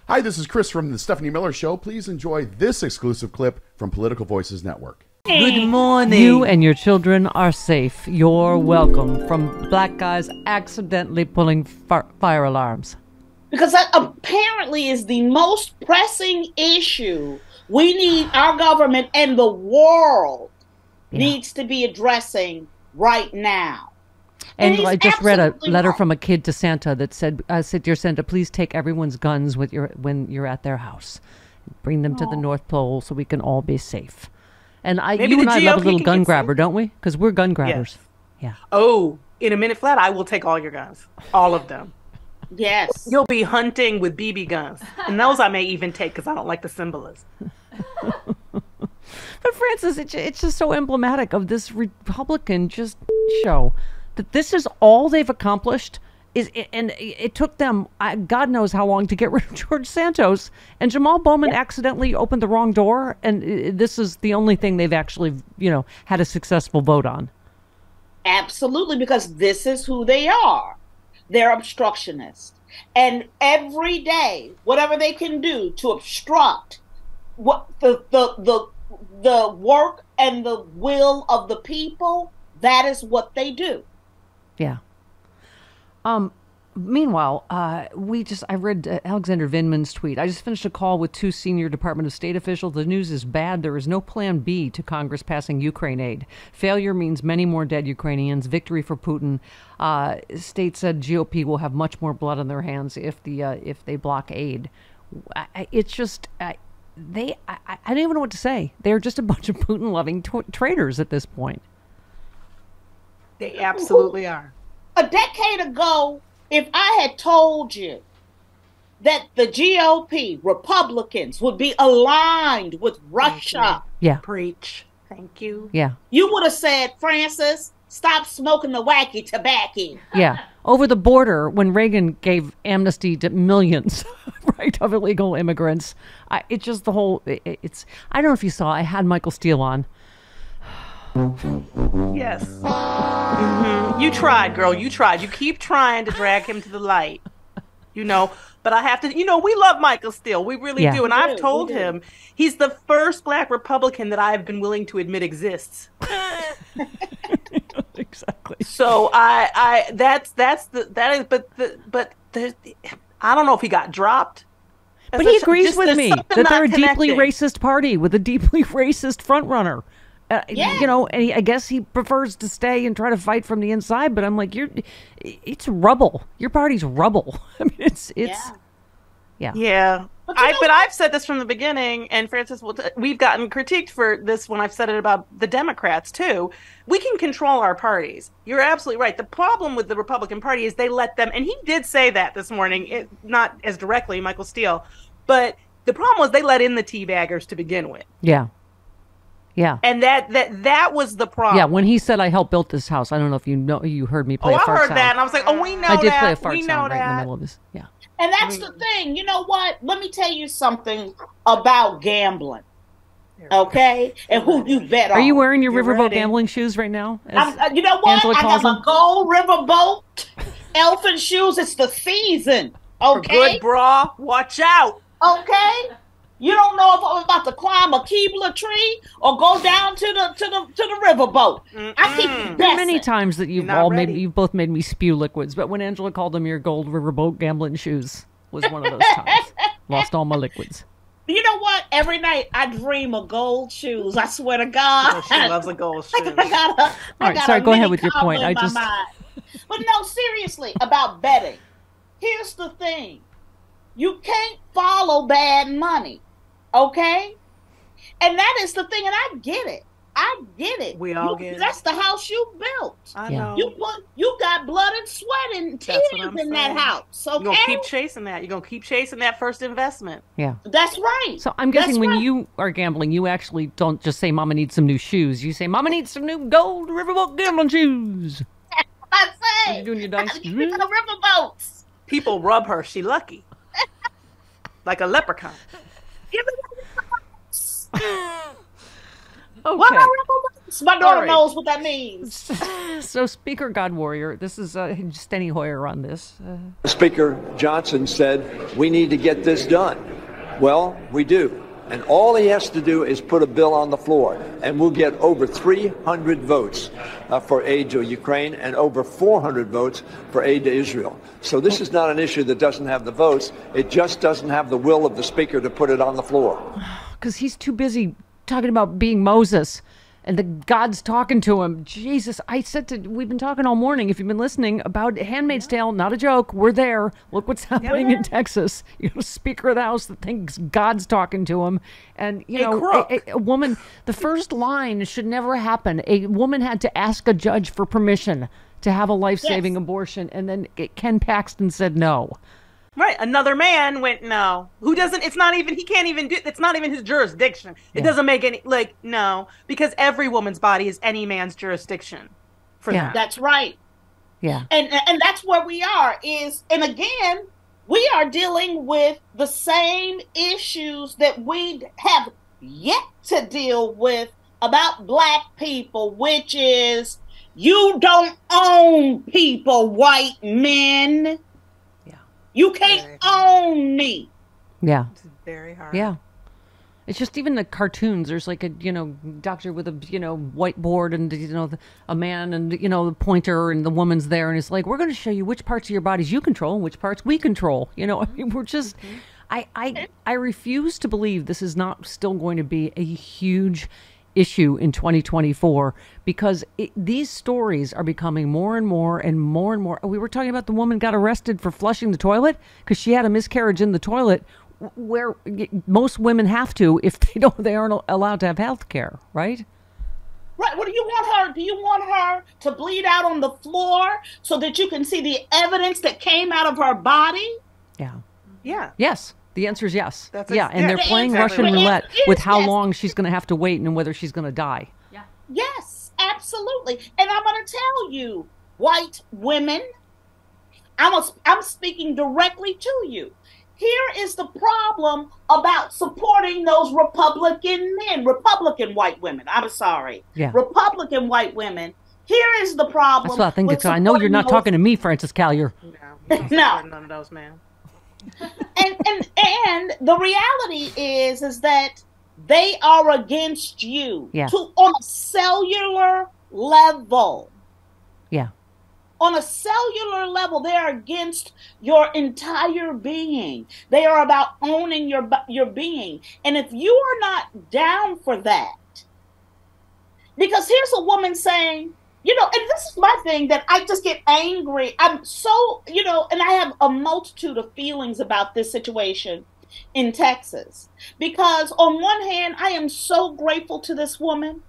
Hi, this is Chris from the Stephanie Miller Show. Please enjoy this exclusive clip from Political Voices Network. Good morning. You and your children are safe. You're welcome from black guys accidentally pulling fire alarms. Because that apparently is the most pressing issue we need our government and the world needs to be addressing right now. And I just read a letter from a kid to Santa that said, "Dear Santa, please take everyone's guns with when you're at their house. Bring them to the North Pole so we can all be safe." And you and I love a little gun grabber, don't we? Because we're gun grabbers. Yes. Yeah. Oh, in a minute flat, I will take all your guns, all of them. Yes. You'll be hunting with BB guns, and those I may even take because I don't like the symbolism. But Francis, it's just so emblematic of this Republican show. That this is all they've accomplished and it took them God knows how long to get rid of George Santos, and Jamal Bowman accidentally opened the wrong door, and this is the only thing they've actually had a successful vote on. Absolutely, because this is who they are. They're obstructionists, and every day whatever they can do to obstruct what the work and the will of the people, that is what they do. Yeah. Meanwhile, I read Alexander Vindman's tweet. I just finished a call with 2 senior Department of State officials. The news is bad. There is no plan B to Congress passing Ukraine aid. Failure means many more dead Ukrainians. Victory for Putin. State said GOP will have much more blood on their hands if they block aid. It's just I don't even know what to say. They're just a bunch of Putin-loving traitors at this point. They absolutely are. A decade ago, if I had told you that the GOP, Republicans, would be aligned with Russia. Yeah. Preach. Thank you. Yeah. You would have said, Francis, stop smoking the wacky tobacco. Yeah. Over the border, when Reagan gave amnesty to millions, right, of illegal immigrants, it's just the whole, I don't know if you saw, I had Michael Steele on. Yes. Mm-hmm. You tried, girl. You tried. You keep trying to drag him to the light. But I have to, we love Michael Steele. We really do. And I've told him he's the first black Republican that I have been willing to admit exists. Exactly. So I don't know if he got dropped. But he agrees with me that they're a deeply racist party with a deeply racist front runner. And I guess he prefers to stay and try to fight from the inside. But I'm like, it's rubble. Your party's rubble. I mean, it's. Yeah. But I've said this from the beginning, and Francis, we've gotten critiqued for this when I've said it about the Democrats too. We can control our parties. You're absolutely right. The problem with the Republican Party is they let them, and he did say that this morning, not as directly, Michael Steele, but the problem was they let in the teabaggers to begin with. Yeah. Yeah. And that was the problem. Yeah, when he said I helped build this house, I don't know if you heard me play a fart sound. I heard that, and I was like, we know that. I did play a fart sound right in the middle of this. Yeah. And that's the thing. You know what? Let me tell you something about gambling. Okay? And who you bet on. Are you wearing your riverboat gambling shoes right now? You know what? Angela I got my gold riverboat elephant shoes. It's the season. Okay? For good bra. Watch out. Okay? You don't know if I'm about to climb a Keebler tree or go down to the riverboat. I keep guessing. Many times that you've both made me spew liquids, but when Angela called them your gold riverboat gambling shoes was one of those times. Lost all my liquids. You know what? Every night I dream of gold shoes. I swear to God. She loves a gold shoe. All right, sorry, go ahead with your point. But no, seriously, about betting. Here's the thing. You can't follow bad money. Okay? And that is the thing, and I get it. We all get it. That's the house you built. I know. You got blood and sweat and tears in that house. Okay? You're gonna keep chasing that. You're gonna keep chasing that first investment. Yeah. That's right. So I'm guessing when you are gambling, you actually don't just say Mama needs some new shoes. You say Mama needs some new gold riverboat gambling shoes. That's what I say. Are you doing your dice? The riverboats. People rub her. She lucky. Like a leprechaun. Give me the riverboats. Okay. What about riverboats? My daughter knows what that means. So, Speaker God Warrior, this is Steny Hoyer on this. Speaker Johnson said, we need to get this done. Well, we do. And all he has to do is put a bill on the floor, and we'll get over 300 votes for aid to Ukraine and over 400 votes for aid to Israel. So this is not an issue that doesn't have the votes. It just doesn't have the will of the speaker to put it on the floor. Because he's too busy talking about being Moses. And the God's talking to him. Jesus, we've been talking all morning, if you've been listening, about Handmaid's Tale. Not a joke. We're there. Look what's happening in Texas. You know, Speaker of the House that thinks God's talking to him. And, you know, a woman, the first line should never happen. A woman had to ask a judge for permission to have a life-saving abortion. And then Ken Paxton said no. Right. Another man went no. Who doesn't, it's not even, he can't even do, it's not even his jurisdiction. It doesn't make any, no, because every woman's body is any man's jurisdiction for that. That's right. Yeah. And that's where we are and again, we are dealing with the same issues that we have yet to deal with about Black people, which is you don't own people, white men. You can't own me. Yeah. It's very hard. Yeah. It's just even the cartoons. There's like a, doctor with a, whiteboard and, a man and, the pointer and the woman's there. And it's like, we're going to show you which parts of your bodies you control and which parts we control. I mean, we're just, I refuse to believe this is not still going to be a huge issue in 2024 because these stories are becoming more and more and more and more. We were talking about the woman got arrested for flushing the toilet because she had a miscarriage in the toilet, where most women have to if they aren't allowed to have health care, right? Right. What do you want her? Do you want her to bleed out on the floor so that you can see the evidence that came out of her body? Yeah. Yeah. Yes. The answer is yes. And they're The playing answer Russian roulette is with how yes. long she's going to have to wait and whether she's going to die. Yeah. Yes, absolutely. And I'm going to tell you, white women, I'm speaking directly to you. Here is the problem about supporting those Republican white women. I'm sorry. Yeah. Republican white women. Here is the problem. That's what I think. I know you're not talking to me, Francis Callier. No. None of those, man. and the reality is that they are against you on a cellular level. Yeah. On a cellular level, they are against your entire being. They are about owning your being. And if you are not down for that, because here's a woman saying, and this is my thing that I just get angry. I'm so, and I have a multitude of feelings about this situation in Texas. Because on one hand, I am so grateful to this woman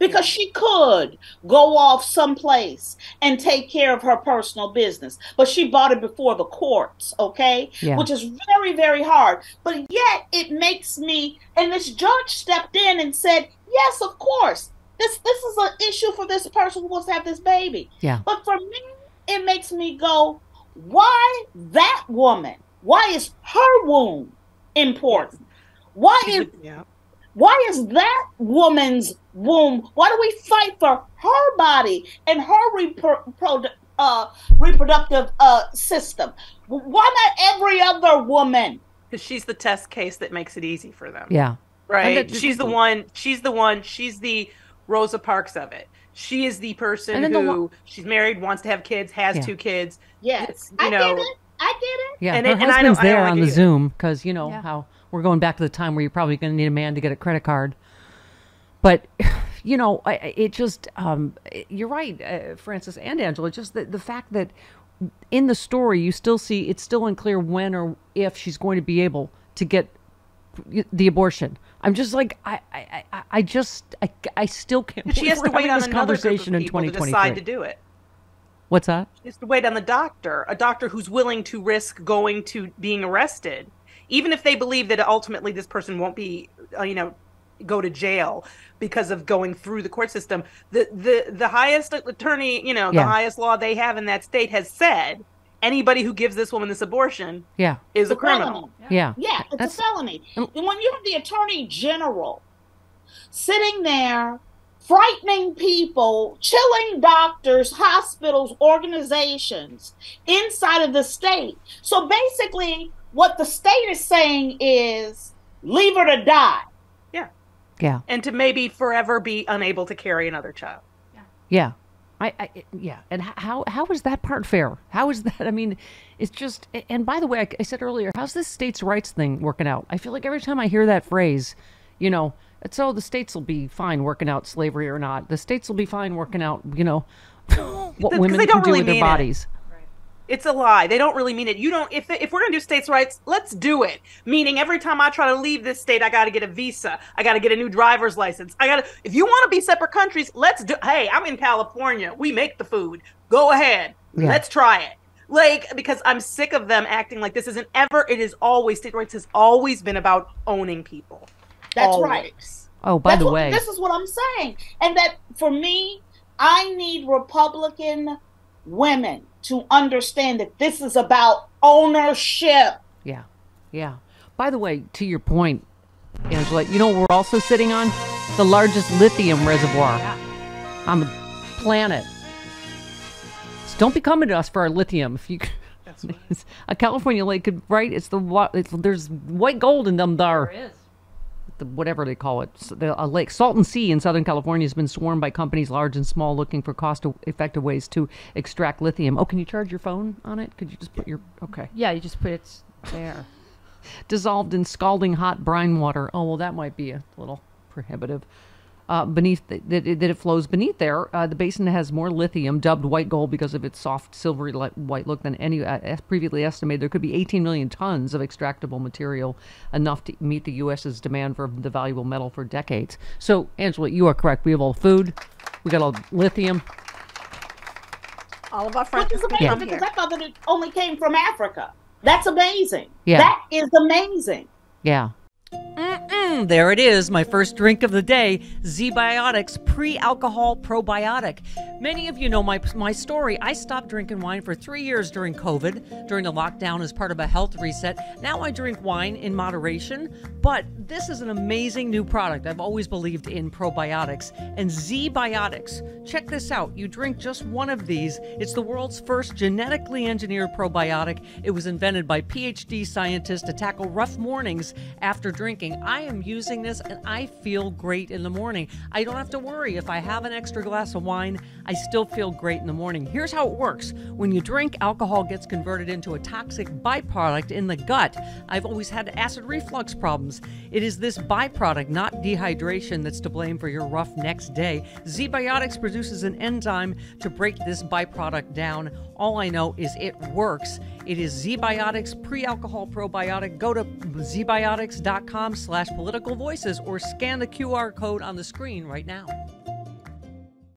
because she could go off someplace and take care of her personal business. But she brought it before the courts, okay? Yeah. Which is very, very hard. But yet it makes me, and this judge stepped in and said, yes, of course. This is an issue for this person who wants to have this baby. Yeah. But for me, it makes me go, why that woman? Why is her womb important? Why is that woman's womb? Why do we fight for her body and her reproductive system? Why not every other woman? Because she's the test case that makes it easy for them. Yeah. Right. She's the Rosa Parks of it. She is the person who she's married, wants to have kids, has 2 kids. Yes, I get it. Yeah, her husband's there on the Zoom because how we're going back to the time where you're probably going to need a man to get a credit card. But it just you're right, Francis and Angela. Just the fact that in the story you still see it's still unclear when or if she's going to be able to get the abortion. I'm just like I still can't. She has to wait on another conversation in 2023 to decide to do it. What's that? She has to wait on a doctor who's willing to risk going to being arrested, even if they believe that ultimately this person won't be, go to jail because of going through the court system. The highest attorney, the highest law they have in that state has said anybody who gives this woman this abortion is a criminal. Yeah, it's a felony. And when you have the attorney general sitting there frightening people, chilling doctors, hospitals, organizations inside of the state. So basically, what the state is saying is leave her to die. Yeah. Yeah. And to maybe forever be unable to carry another child. Yeah. Yeah. And how is that part fair? How is that? I mean, it's just, and by the way, I said earlier, how's this states' rights thing working out? I feel like every time I hear that phrase, you know, it's, oh, the states will be fine working out slavery or not. The states will be fine working out, you know, what women can do with their bodies. It's a lie. They don't really mean it. You don't. If we're gonna do states' rights, let's do it. Meaning, every time I try to leave this state, I got to get a visa. I got to get a new driver's license. If you want to be separate countries, let's do. Hey, I'm in California. We make the food. Go ahead. Yeah. Let's try it. Like, because I'm sick of them acting like this isn't ever. It is always, state rights has always been about owning people. That's always. Right. Oh, by the way, this is what I'm saying, and that for me, I need Republican women to understand that this is about ownership. Yeah. Yeah. By the way, to your point, Angela, you know what we're also sitting on? The largest lithium reservoir on the planet. So don't be coming to us for our lithium. If you, That's right. A California lake, right? There's white gold in them there. There is. Whatever they call it, a lake. Salton Sea in Southern California has been swarmed by companies large and small looking for cost-effective ways to extract lithium. Oh, can you charge your phone on it? Could you just put your... Okay. Yeah, you just put it there. Dissolved in scalding hot brine water. Oh, well, that might be a little prohibitive. Beneath that it flows beneath there. The basin has more lithium, dubbed white gold because of its soft, silvery white look, than any previously estimated. There could be 18 million tons of extractable material, enough to meet the U.S.'s demand for the valuable metal for decades. So, Angela, you are correct. We have all the food. We got all the lithium. All of our friends. Which is amazing because I thought that it only came from Africa. That's amazing. Yeah. That is amazing. Yeah. There it is, my first drink of the day, Z-Biotics Pre-Alcohol Probiotic. Many of you know my story. I stopped drinking wine for 3 years during COVID, during the lockdown as part of a health reset. Now I drink wine in moderation, but this is an amazing new product. I've always believed in probiotics. And Z-Biotics, check this out. You drink just one of these. It's the world's first genetically engineered probiotic. It was invented by PhD scientists to tackle rough mornings after drinking. I am using this and I feel great in the morning. I don't have to worry. If I have an extra glass of wine, I still feel great in the morning. Here's how it works. When you drink, alcohol gets converted into a toxic byproduct in the gut. I've always had acid reflux problems. It is this byproduct, not dehydration, that's to blame for your rough next day. Z-Biotics produces an enzyme to break this byproduct down. All I know is it works. It is Z-Biotics Pre-Alcohol Probiotic. Go to zbiotics.com/politicalvoices or scan the QR code on the screen right now.